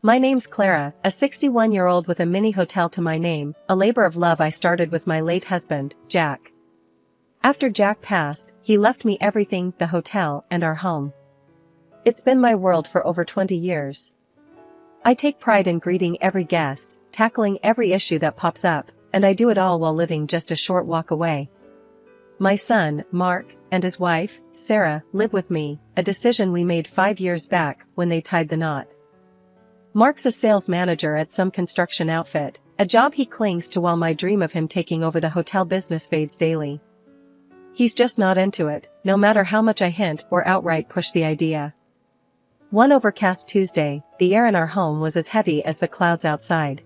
My name's Clara, a 61-year-old with a mini hotel to my name, a labor of love I started with my late husband, Jack. After Jack passed, he left me everything, the hotel and our home. It's been my world for over 20 years. I take pride in greeting every guest, tackling every issue that pops up, and I do it all while living just a short walk away. My son, Mark, and his wife, Sarah, live with me, a decision we made 5 years back when they tied the knot. Mark's a sales manager at some construction outfit, a job he clings to while my dream of him taking over the hotel business fades daily. He's just not into it, no matter how much I hint or outright push the idea. One overcast Tuesday, the air in our home was as heavy as the clouds outside.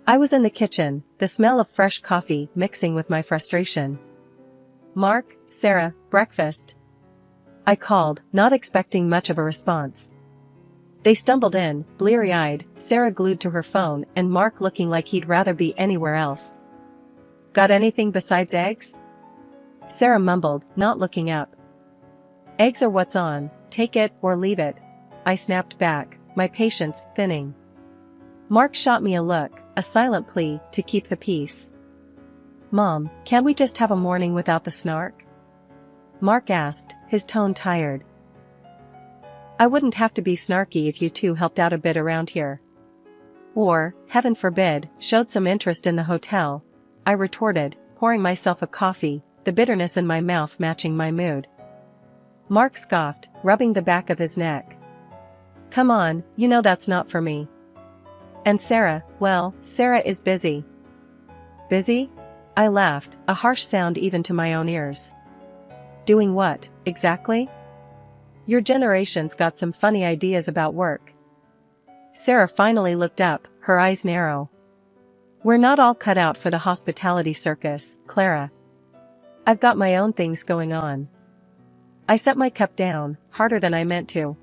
I was in the kitchen, the smell of fresh coffee mixing with my frustration. "Mark, Sarah, breakfast," I called, not expecting much of a response. They stumbled in, bleary-eyed, Sarah glued to her phone and Mark looking like he'd rather be anywhere else. "Got anything besides eggs?" Sarah mumbled, not looking up. "Eggs are what's on, take it or leave it," I snapped back, my patience thinning. Mark shot me a look, a silent plea to keep the peace. "Mom, can't we just have a morning without the snark?" Mark asked, his tone tired. "I wouldn't have to be snarky if you two helped out a bit around here. Or, heaven forbid, showed some interest in the hotel," I retorted, pouring myself a coffee, the bitterness in my mouth matching my mood. Mark scoffed, rubbing the back of his neck. "Come on, you know that's not for me. And Sarah, well, Sarah is busy." "Busy?" I laughed, a harsh sound even to my own ears. "Doing what, exactly? Your generation's got some funny ideas about work." Sarah finally looked up, her eyes narrow. "We're not all cut out for the hospitality circus, Clara. I've got my own things going on." I set my cup down, harder than I meant to.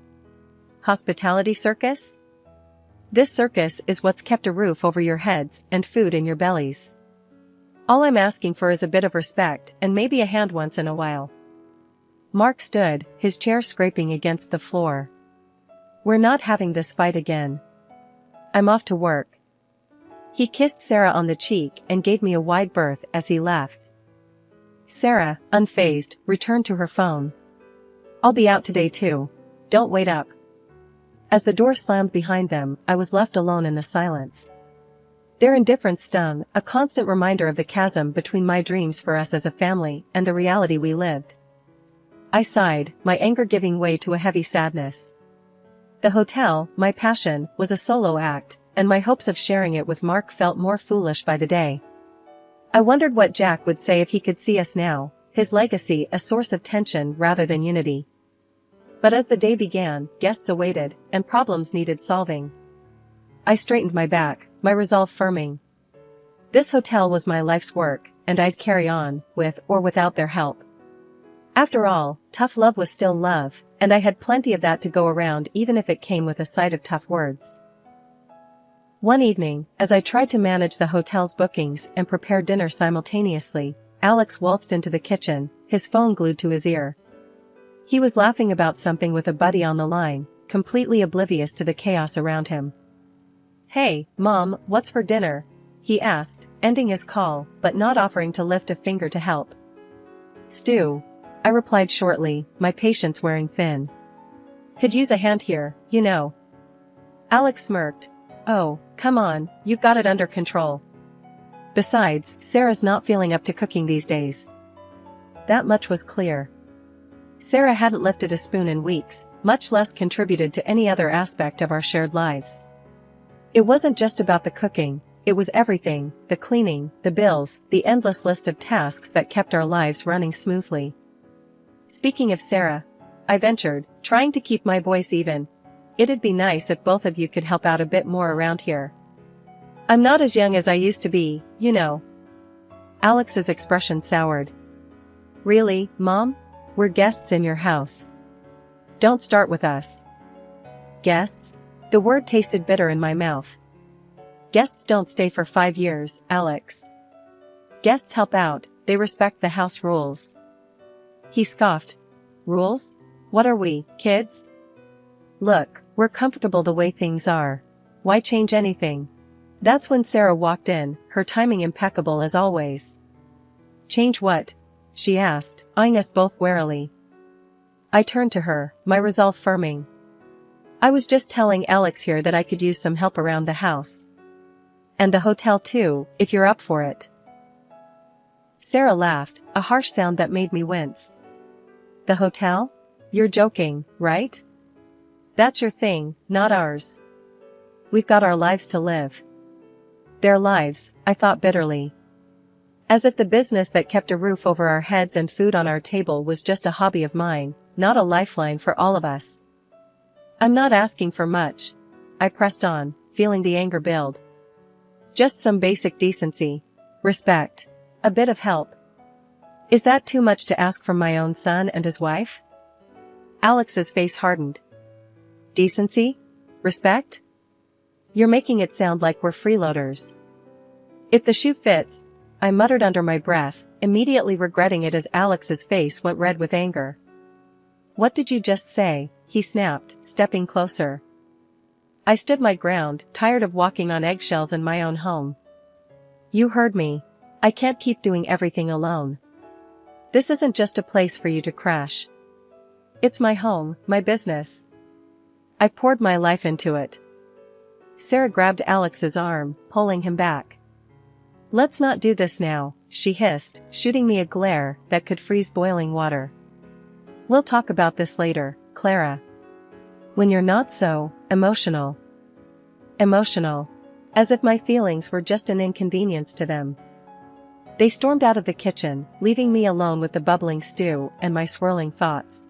"Hospitality circus? This circus is what's kept a roof over your heads and food in your bellies. All I'm asking for is a bit of respect and maybe a hand once in a while." Mark stood, his chair scraping against the floor. "We're not having this fight again. I'm off to work." He kissed Sarah on the cheek and gave me a wide berth as he left. Sarah, unfazed, returned to her phone. "I'll be out today too. Don't wait up." As the door slammed behind them, I was left alone in the silence. Their indifference stung, a constant reminder of the chasm between my dreams for us as a family and the reality we lived. I sighed, my anger giving way to a heavy sadness. The hotel, my passion, was a solo act, and my hopes of sharing it with Mark felt more foolish by the day. I wondered what Jack would say if he could see us now, his legacy a source of tension rather than unity. But as the day began, guests awaited, and problems needed solving. I straightened my back, my resolve firming. This hotel was my life's work, and I'd carry on, with or without their help. After all, tough love was still love, and I had plenty of that to go around even if it came with a side of tough words. One evening, as I tried to manage the hotel's bookings and prepare dinner simultaneously, Alex waltzed into the kitchen, his phone glued to his ear. He was laughing about something with a buddy on the line, completely oblivious to the chaos around him. "Hey, Mom, what's for dinner?" he asked, ending his call, but not offering to lift a finger to help. "Stew," I replied shortly, my patience wearing thin. "Could use a hand here, you know." Alex smirked. "Oh, come on, you've got it under control. Besides, Sarah's not feeling up to cooking these days." That much was clear. Sarah hadn't lifted a spoon in weeks, much less contributed to any other aspect of our shared lives. It wasn't just about the cooking, it was everything, the cleaning, the bills, the endless list of tasks that kept our lives running smoothly. "Speaking of Sarah," I ventured, trying to keep my voice even, "it'd be nice if both of you could help out a bit more around here. I'm not as young as I used to be, you know." Alex's expression soured. "Really, Mom? We're guests in your house. Don't start with us." "Guests?" The word tasted bitter in my mouth. "Guests don't stay for 5 years, Alex. Guests help out, they respect the house rules." He scoffed. "Rules? What are we, kids? Look, we're comfortable the way things are. Why change anything? That's when Sarah walked in, her timing impeccable as always. Change what? She asked, eyeing us both warily. I turned to her, my resolve firming. I was just telling Alex here that I could use some help around the house. And the hotel too, if you're up for it. Sarah laughed, a harsh sound that made me wince. The hotel? You're joking, right? That's your thing, not ours. We've got our lives to live. Their lives, I thought bitterly. As if the business that kept a roof over our heads and food on our table was just a hobby of mine, not a lifeline for all of us. I'm not asking for much. I pressed on, feeling the anger build. Just some basic decency. Respect. A bit of help. Is that too much to ask from my own son and his wife? Alex's face hardened. Decency? Respect? You're making it sound like we're freeloaders. If the shoe fits, I muttered under my breath, immediately regretting it as Alex's face went red with anger. What did you just say? He snapped, stepping closer. I stood my ground, tired of walking on eggshells in my own home. You heard me. I can't keep doing everything alone. This isn't just a place for you to crash. It's my home, my business. I poured my life into it. Sarah grabbed Alex's arm, pulling him back. Let's not do this now, she hissed, shooting me a glare that could freeze boiling water. We'll talk about this later, Clara. When you're not so emotional. Emotional. As if my feelings were just an inconvenience to them. They stormed out of the kitchen, leaving me alone with the bubbling stew and my swirling thoughts.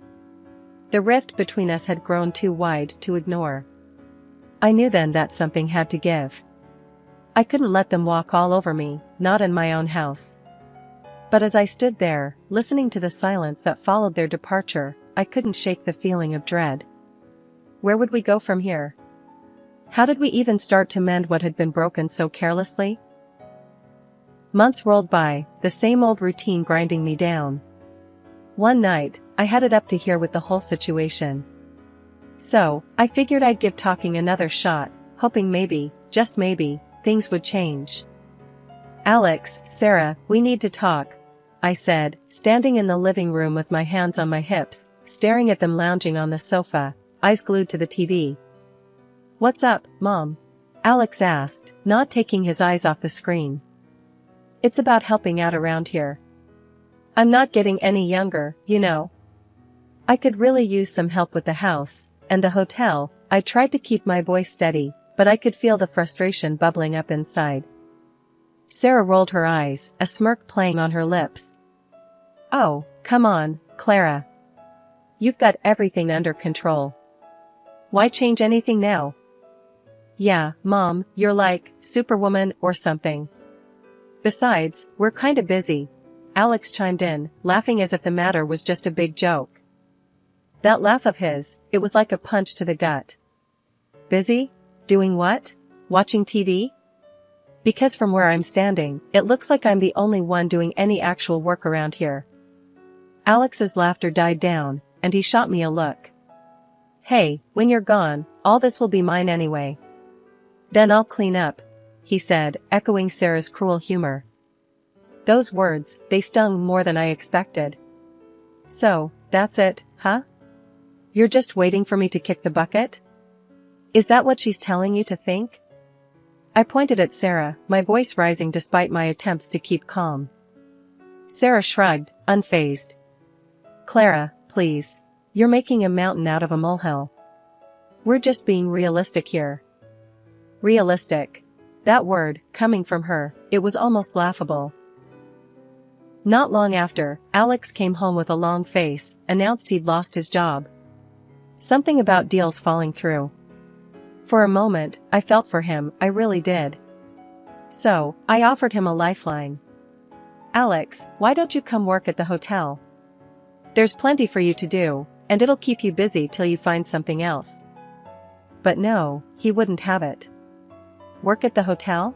The rift between us had grown too wide to ignore. I knew then that something had to give. I couldn't let them walk all over me, not in my own house. But as I stood there, listening to the silence that followed their departure, I couldn't shake the feeling of dread. Where would we go from here? How did we even start to mend what had been broken so carelessly? Months rolled by, the same old routine grinding me down. One night, I headed up to here with the whole situation. So, I figured I'd give talking another shot, hoping maybe, just maybe, things would change. Alex, Sarah, we need to talk, I said, standing in the living room with my hands on my hips, staring at them lounging on the sofa, eyes glued to the TV. What's up, Mom? Alex asked, not taking his eyes off the screen. It's about helping out around here. I'm not getting any younger, you know. I could really use some help with the house, and the hotel. I tried to keep my voice steady, but I could feel the frustration bubbling up inside. Sarah rolled her eyes, a smirk playing on her lips. Oh, come on, Clara. You've got everything under control. Why change anything now? Yeah, Mom, you're like Superwoman or something. Besides, we're kinda busy. Alex chimed in, laughing as if the matter was just a big joke. That laugh of his, it was like a punch to the gut. Busy? Doing what? Watching TV? Because from where I'm standing, it looks like I'm the only one doing any actual work around here. Alex's laughter died down, and he shot me a look. Hey, when you're gone, all this will be mine anyway. Then I'll clean up, he said, echoing Sarah's cruel humor. Those words, they stung more than I expected. So, that's it, huh? You're just waiting for me to kick the bucket? Is that what she's telling you to think? I pointed at Sarah, my voice rising despite my attempts to keep calm. Sarah shrugged, unfazed. Clara, please. You're making a mountain out of a molehill. We're just being realistic here. Realistic. That word, coming from her, it was almost laughable. Not long after, Alex came home with a long face, announced he'd lost his job. Something about deals falling through. For a moment, I felt for him, I really did. So, I offered him a lifeline. Alex, why don't you come work at the hotel? There's plenty for you to do, and it'll keep you busy till you find something else. But no, he wouldn't have it. Work at the hotel?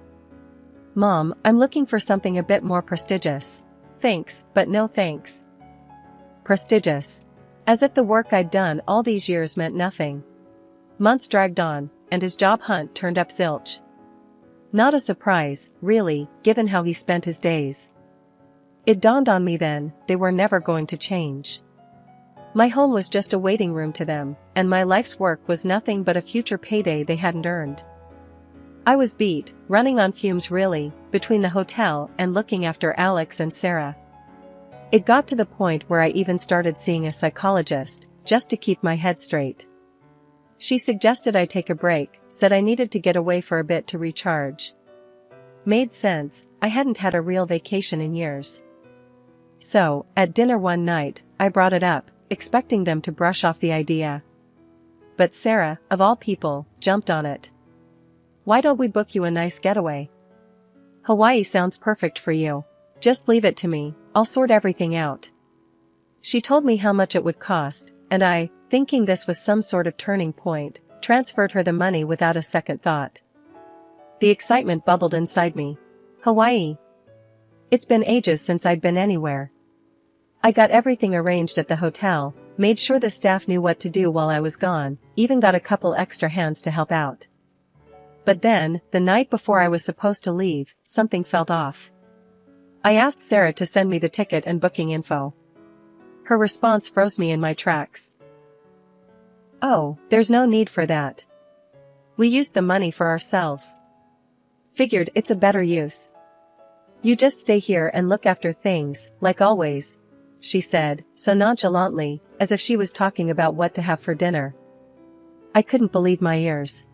Mom, I'm looking for something a bit more prestigious. Thanks, but no thanks. Prestigious. As if the work I'd done all these years meant nothing. Months dragged on, and his job hunt turned up zilch. Not a surprise, really, given how he spent his days. It dawned on me then, they were never going to change. My home was just a waiting room to them, and my life's work was nothing but a future payday they hadn't earned. I was beat, running on fumes really, between the hotel and looking after Alex and Sarah. It got to the point where I even started seeing a psychologist, just to keep my head straight. She suggested I take a break, said I needed to get away for a bit to recharge. Made sense, I hadn't had a real vacation in years. So, at dinner one night, I brought it up, expecting them to brush off the idea. But Sarah, of all people, jumped on it. "Why don't we book you a nice getaway? Hawaii sounds perfect for you. Just leave it to me, I'll sort everything out." She told me how much it would cost, and I, thinking this was some sort of turning point, transferred her the money without a second thought. The excitement bubbled inside me. Hawaii. It's been ages since I'd been anywhere. I got everything arranged at the hotel, made sure the staff knew what to do while I was gone, even got a couple extra hands to help out. But then, the night before I was supposed to leave, something felt off. I asked Sarah to send me the ticket and booking info. Her response froze me in my tracks. "Oh, there's no need for that. We used the money for ourselves. Figured it's a better use. You just stay here and look after things, like always," she said, so nonchalantly, as if she was talking about what to have for dinner. I couldn't believe my ears.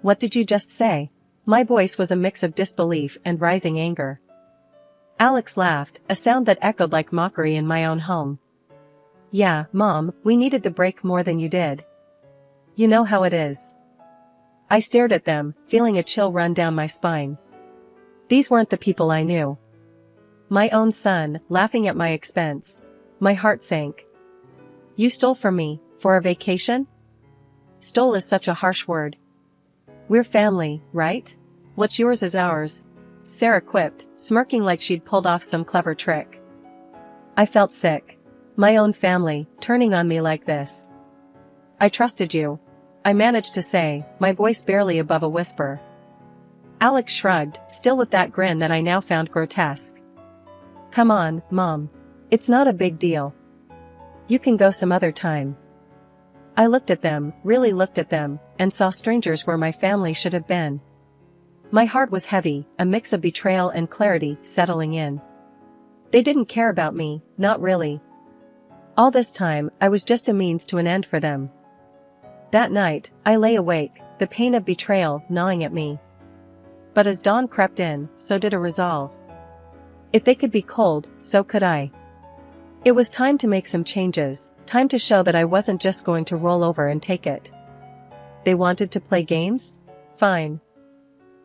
"What did you just say?" My voice was a mix of disbelief and rising anger. Alex laughed, a sound that echoed like mockery in my own home. "Yeah, Mom, we needed the break more than you did. You know how it is." I stared at them, feeling a chill run down my spine. These weren't the people I knew. My own son, laughing at my expense. My heart sank. "You stole from me, for a vacation?" Stole is such a harsh word. "We're family, right? What's yours is ours," Sarah quipped, smirking like she'd pulled off some clever trick. I felt sick. My own family, turning on me like this. "I trusted you," I managed to say, my voice barely above a whisper. Alex shrugged, still with that grin that I now found grotesque. "Come on, Mom. It's not a big deal. You can go some other time." I looked at them, really looked at them, and saw strangers where my family should have been. My heart was heavy, a mix of betrayal and clarity settling in. They didn't care about me, not really. All this time, I was just a means to an end for them. That night, I lay awake, the pain of betrayal gnawing at me. But as dawn crept in, so did a resolve. If they could be cold, so could I. It was time to make some changes, time to show that I wasn't just going to roll over and take it. They wanted to play games? Fine.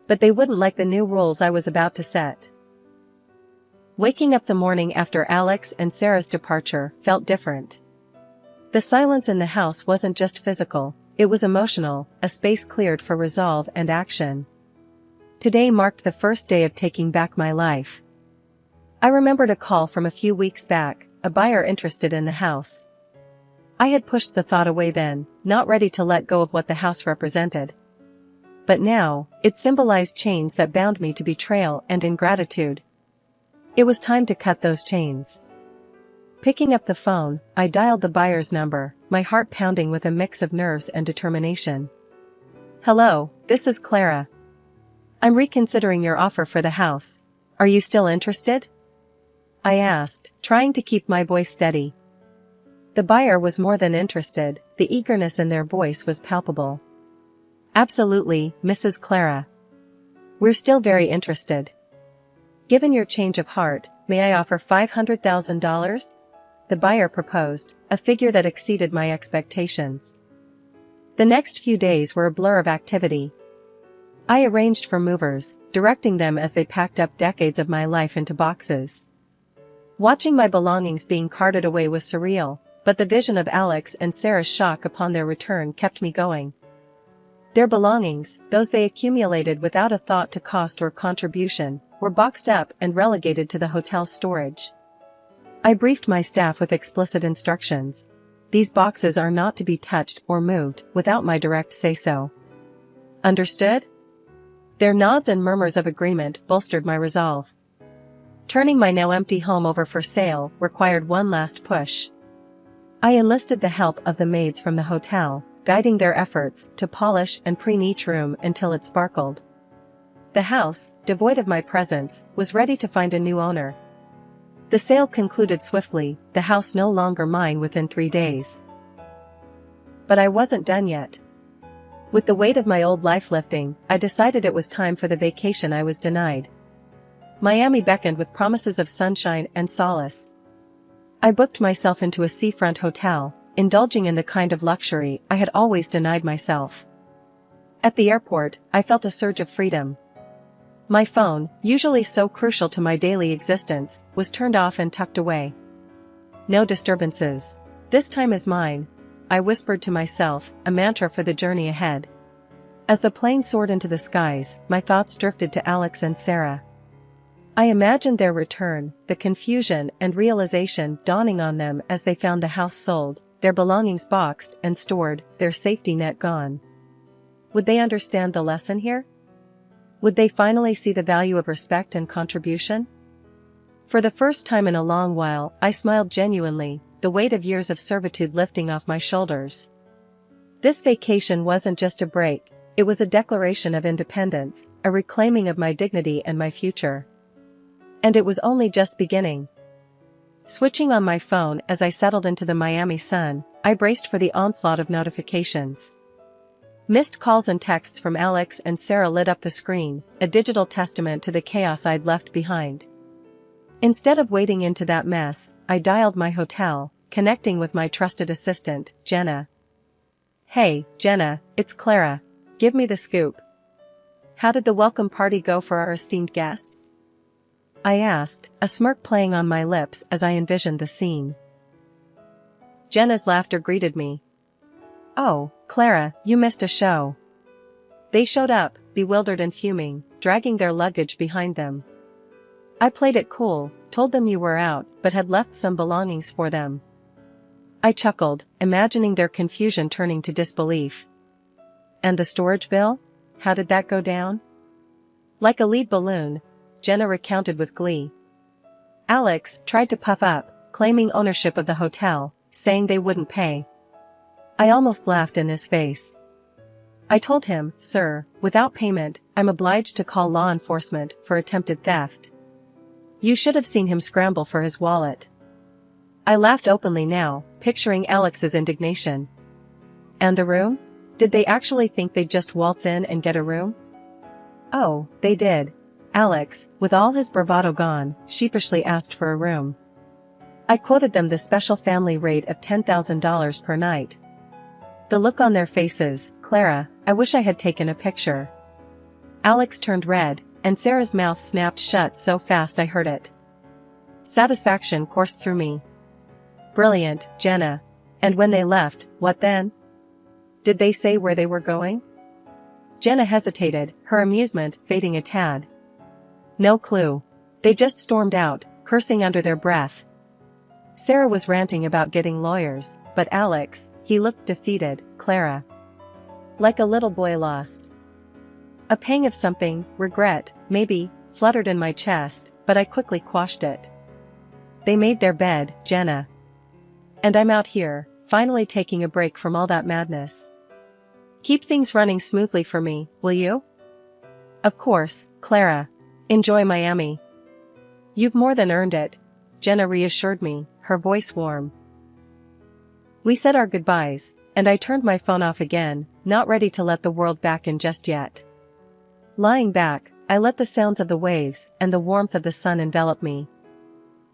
But they wouldn't like the new rules I was about to set. Waking up the morning after Alex and Sarah's departure felt different. The silence in the house wasn't just physical, it was emotional, a space cleared for resolve and action. Today marked the first day of taking back my life. I remembered a call from a few weeks back, a buyer interested in the house. I had pushed the thought away then, not ready to let go of what the house represented. But now, it symbolized chains that bound me to betrayal and ingratitude. It was time to cut those chains. Picking up the phone, I dialed the buyer's number, my heart pounding with a mix of nerves and determination. "Hello, this is Clara. I'm reconsidering your offer for the house. Are you still interested?" I asked, trying to keep my voice steady. The buyer was more than interested, the eagerness in their voice was palpable. "Absolutely, Mrs. Clara. We're still very interested. Given your change of heart, may I offer $500,000? The buyer proposed, a figure that exceeded my expectations. The next few days were a blur of activity. I arranged for movers, directing them as they packed up decades of my life into boxes. Watching my belongings being carted away was surreal, but the vision of Alex and Sarah's shock upon their return kept me going. Their belongings, those they accumulated without a thought to cost or contribution, were boxed up and relegated to the hotel's storage. I briefed my staff with explicit instructions. These boxes are not to be touched or moved without my direct say-so. Understood? Their nods and murmurs of agreement bolstered my resolve. Turning my now empty home over for sale required one last push. I enlisted the help of the maids from the hotel, guiding their efforts to polish and preen each room until it sparkled. The house, devoid of my presence, was ready to find a new owner. The sale concluded swiftly, the house no longer mine within 3 days. But I wasn't done yet. With the weight of my old life lifting, I decided it was time for the vacation I was denied. Miami beckoned with promises of sunshine and solace. I booked myself into a seafront hotel, indulging in the kind of luxury I had always denied myself. At the airport, I felt a surge of freedom. My phone, usually so crucial to my daily existence, was turned off and tucked away. No disturbances. This time is mine, I whispered to myself, a mantra for the journey ahead. As the plane soared into the skies, my thoughts drifted to Alex and Sarah. I imagined their return, the confusion and realization dawning on them as they found the house sold, their belongings boxed and stored, their safety net gone. Would they understand the lesson here? Would they finally see the value of respect and contribution? For the first time in a long while, I smiled genuinely, the weight of years of servitude lifting off my shoulders. This vacation wasn't just a break, it was a declaration of independence, a reclaiming of my dignity and my future. And it was only just beginning. Switching on my phone as I settled into the Miami sun, I braced for the onslaught of notifications. Missed calls and texts from Alex and Sarah lit up the screen, a digital testament to the chaos I'd left behind. Instead of wading into that mess, I dialed my hotel, connecting with my trusted assistant, Jenna. "Hey, Jenna, it's Clara. Give me the scoop. How did the welcome party go for our esteemed guests?" I asked, a smirk playing on my lips as I envisioned the scene. Jenna's laughter greeted me. "Oh, Clara, you missed a show." They showed up, bewildered and fuming, dragging their luggage behind them. I played it cool, told them you were out, but had left some belongings for them. I chuckled, imagining their confusion turning to disbelief. "And the storage bill? How did that go down?" Like a lead balloon, Jenna recounted with glee. Alex tried to puff up, claiming ownership of the hotel, saying they wouldn't pay. I almost laughed in his face. I told him, "Sir, without payment, I'm obliged to call law enforcement for attempted theft." You should have seen him scramble for his wallet. I laughed openly now, picturing Alex's indignation. And the room? Did they actually think they'd just waltz in and get a room? Oh, they did. Alex, with all his bravado gone, sheepishly asked for a room. I quoted them the special family rate of $10,000 per night. The look on their faces, "Clara, I wish I had taken a picture." Alex turned red, and Sarah's mouth snapped shut so fast I heard it. Satisfaction coursed through me. Brilliant, Jenna. And when they left, what then? Did they say where they were going? Jenna hesitated, her amusement fading a tad. No clue. They just stormed out, cursing under their breath. Sarah was ranting about getting lawyers, but Alex, he looked defeated, Clara. Like a little boy lost. A pang of something, regret, maybe, fluttered in my chest, but I quickly quashed it. They made their bed, Jenna. And I'm out here, finally taking a break from all that madness. Keep things running smoothly for me, will you? Of course, Clara. Enjoy Miami. You've more than earned it, Jenna reassured me, her voice warm. We said our goodbyes, and I turned my phone off again, not ready to let the world back in just yet. Lying back, I let the sounds of the waves and the warmth of the sun envelop me.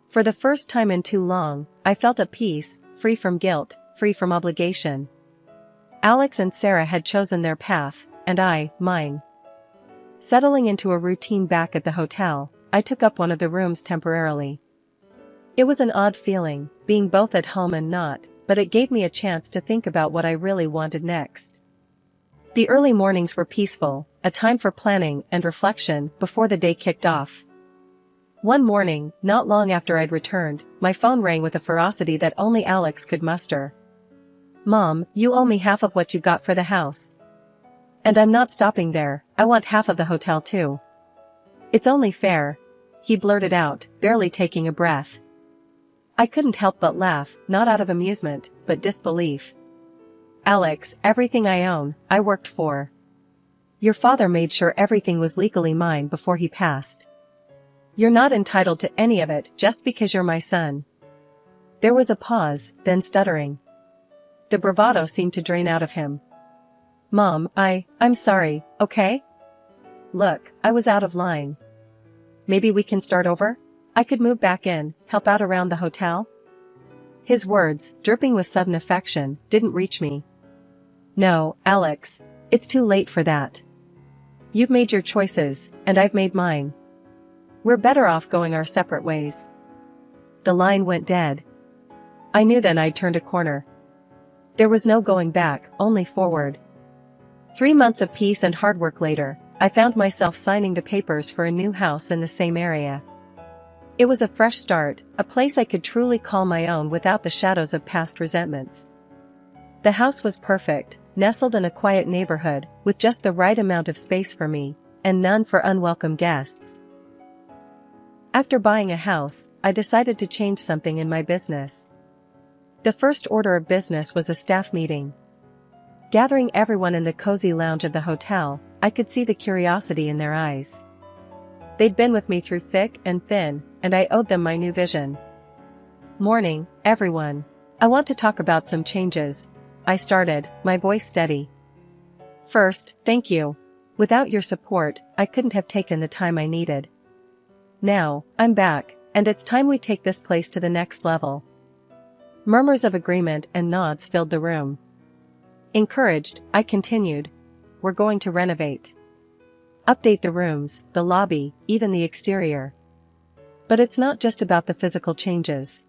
For the first time in too long, I felt at peace, free from guilt, free from obligation. Alex and Sarah had chosen their path, and I, mine. Settling into a routine back at the hotel, I took up one of the rooms temporarily. It was an odd feeling, being both at home and not, but it gave me a chance to think about what I really wanted next. The early mornings were peaceful, a time for planning and reflection before the day kicked off. One morning, not long after I'd returned, my phone rang with a ferocity that only Alex could muster. "Mom, you owe me half of what you got for the house." And I'm not stopping there, I want half of the hotel too. It's only fair, he blurted out, barely taking a breath. I couldn't help but laugh, not out of amusement, but disbelief. Alex, everything I own, I worked for. Your father made sure everything was legally mine before he passed. You're not entitled to any of it just because you're my son. There was a pause, then stuttering. The bravado seemed to drain out of him. Mom, I'm sorry, okay? Look, I was out of line. Maybe we can start over? I could move back in, help out around the hotel? His words, dripping with sudden affection, didn't reach me. No, Alex, it's too late for that. You've made your choices, and I've made mine. We're better off going our separate ways. The line went dead. I knew then I'd turned a corner. There was no going back, only forward. 3 months of peace and hard work later, I found myself signing the papers for a new house in the same area. It was a fresh start, a place I could truly call my own without the shadows of past resentments. The house was perfect, nestled in a quiet neighborhood, with just the right amount of space for me, and none for unwelcome guests. After buying a house, I decided to change something in my business. The first order of business was a staff meeting. Gathering everyone in the cozy lounge of the hotel, I could see the curiosity in their eyes. They'd been with me through thick and thin, and I owed them my new vision. Morning, everyone. I want to talk about some changes. I started, my voice steady. First, thank you. Without your support, I couldn't have taken the time I needed. Now, I'm back, and it's time we take this place to the next level. Murmurs of agreement and nods filled the room. Encouraged, I continued. We're going to renovate. Update the rooms, the lobby, even the exterior. But it's not just about the physical changes.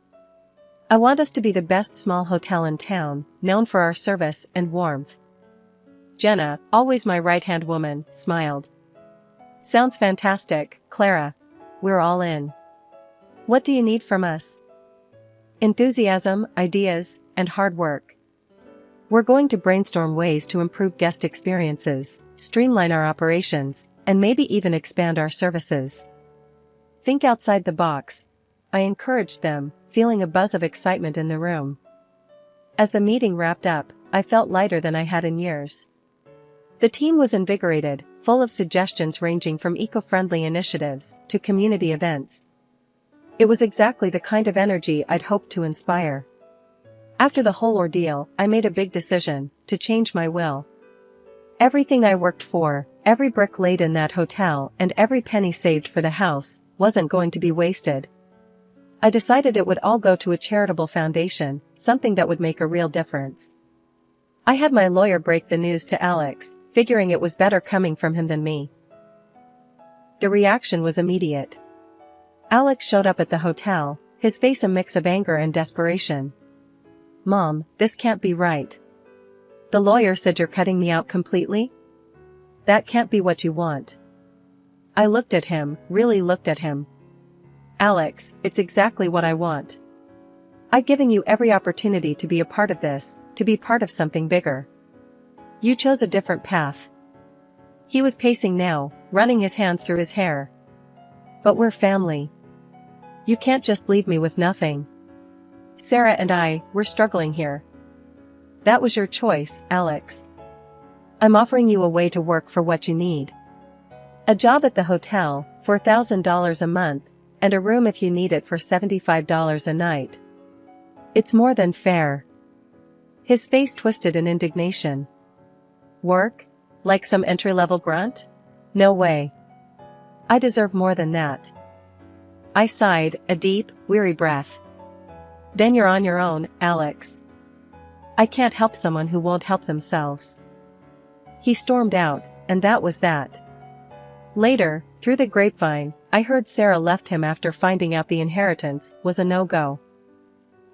I want us to be the best small hotel in town, known for our service and warmth. Jenna, always my right-hand woman, smiled. Sounds fantastic, Clara. We're all in. What do you need from us? Enthusiasm, ideas, and hard work. We're going to brainstorm ways to improve guest experiences, streamline our operations, and maybe even expand our services. Think outside the box. I encouraged them, feeling a buzz of excitement in the room. As the meeting wrapped up, I felt lighter than I had in years. The team was invigorated, full of suggestions ranging from eco-friendly initiatives to community events. It was exactly the kind of energy I'd hoped to inspire. After the whole ordeal, I made a big decision, to change my will. Everything I worked for, every brick laid in that hotel, and every penny saved for the house, wasn't going to be wasted. I decided it would all go to a charitable foundation, something that would make a real difference. I had my lawyer break the news to Alex, figuring it was better coming from him than me. The reaction was immediate. Alex showed up at the hotel, his face a mix of anger and desperation. Mom, this can't be right. The lawyer said you're cutting me out completely? That can't be what you want. I looked at him, really looked at him. Alex, it's exactly what I want. I've given you every opportunity to be a part of this, to be part of something bigger. You chose a different path. He was pacing now, running his hands through his hair. But we're family. You can't just leave me with nothing. Sarah and we're struggling here. That was your choice, Alex. I'm offering you a way to work for what you need. A job at the hotel, for $1,000 a month, and a room if you need it for $75 a night. It's more than fair. His face twisted in indignation. Work? Like some entry-level grunt? No way. I deserve more than that. I sighed, a deep, weary breath. Then you're on your own, Alex. I can't help someone who won't help themselves. He stormed out, and that was that. Later, through the grapevine, I heard Sarah left him after finding out the inheritance was a no-go.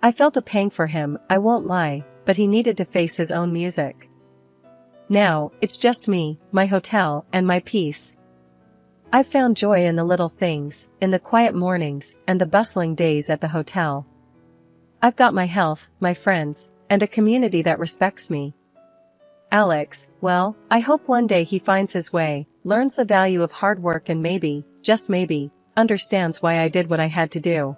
I felt a pang for him, I won't lie, but he needed to face his own music. Now, it's just me, my hotel, and my peace. I've found joy in the little things, in the quiet mornings, and the bustling days at the hotel. I've got my health, my friends, and a community that respects me. Alex, well, I hope one day he finds his way, learns the value of hard work and maybe, just maybe, understands why I did what I had to do.